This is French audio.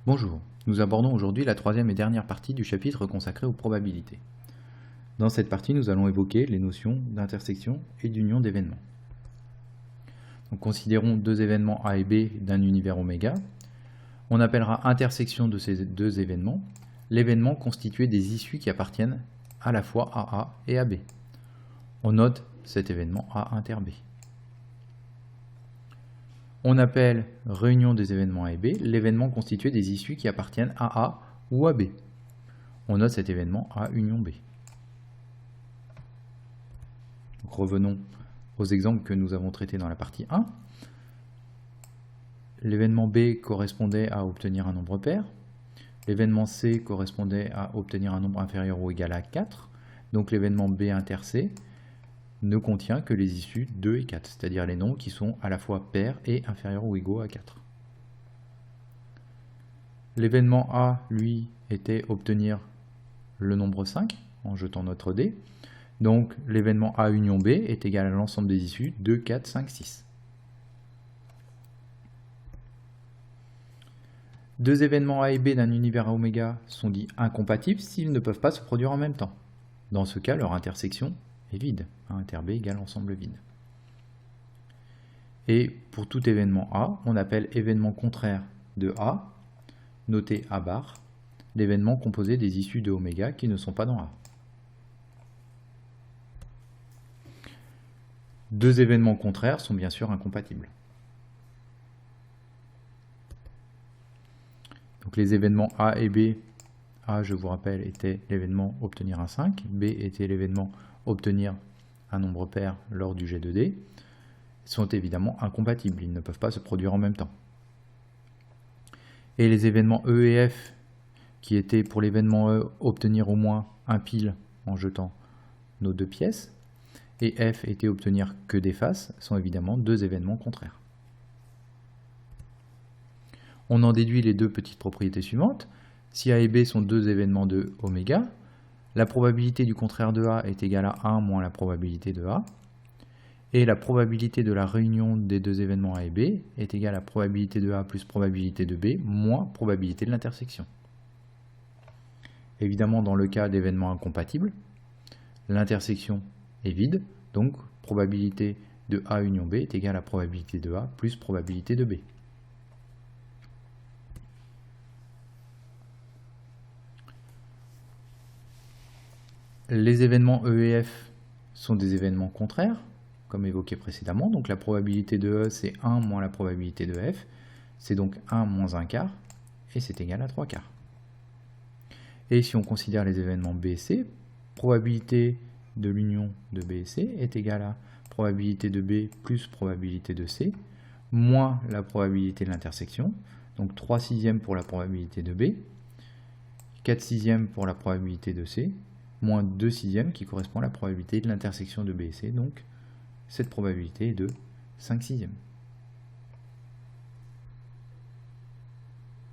Bonjour, nous abordons aujourd'hui la troisième et dernière partie du chapitre consacré aux probabilités. Dans cette partie, nous allons évoquer les notions d'intersection et d'union d'événements. Donc, considérons deux événements A et B d'un univers oméga. On appellera intersection de ces deux événements l'événement constitué des issues qui appartiennent à la fois à A et à B. On note cet événement A inter B. On appelle réunion des événements A et B l'événement constitué des issues qui appartiennent à A ou à B. On note cet événement A union B. Donc revenons aux exemples que nous avons traités dans la partie 1. L'événement B correspondait à obtenir un nombre pair. L'événement C correspondait à obtenir un nombre inférieur ou égal à 4. Donc l'événement B inter C ne contient que les issues 2 et 4, c'est-à-dire les nombres qui sont à la fois pairs et inférieurs ou égaux à 4. L'événement A, lui, était obtenir le nombre 5 en jetant notre dé. Donc l'événement A union B est égal à l'ensemble des issues 2, 4, 5, 6. Deux événements A et B d'un univers A oméga sont dits incompatibles s'ils ne peuvent pas se produire en même temps. Dans ce cas, leur intersection est vide. A inter B égale ensemble vide. Et pour tout événement A, on appelle événement contraire de A, noté A bar, l'événement composé des issues de oméga qui ne sont pas dans A. Deux événements contraires sont bien sûr incompatibles. Donc les événements A et B, A, je vous rappelle, était l'événement obtenir un 5, B était l'événement obtenir un nombre pair lors du jet de dés, sont évidemment incompatibles, ils ne peuvent pas se produire en même temps. Et les événements E et F, qui étaient pour l'événement E obtenir au moins un pile en jetant nos deux pièces, et F était obtenir que des faces, sont évidemment deux événements contraires. On en déduit les deux petites propriétés suivantes. Si A et B sont deux événements de oméga, la probabilité du contraire de A est égale à 1 moins la probabilité de A, et la probabilité de la réunion des deux événements A et B est égale à probabilité de A plus probabilité de B moins probabilité de l'intersection. Évidemment, dans le cas d'événements incompatibles, l'intersection est vide, donc probabilité de A union B est égale à probabilité de A plus probabilité de B. Les événements E et F sont des événements contraires, comme évoqué précédemment. Donc la probabilité de E, c'est 1 moins la probabilité de F. C'est donc 1 moins 1 quart, et c'est égal à 3 quarts. Et si on considère les événements B et C, probabilité de l'union de B et C est égale à probabilité de B plus probabilité de C, moins la probabilité de l'intersection. Donc 3 sixièmes pour la probabilité de B, 4 sixièmes pour la probabilité de C, moins 2 sixièmes qui correspond à la probabilité de l'intersection de B et C, donc cette probabilité est de 5 sixièmes.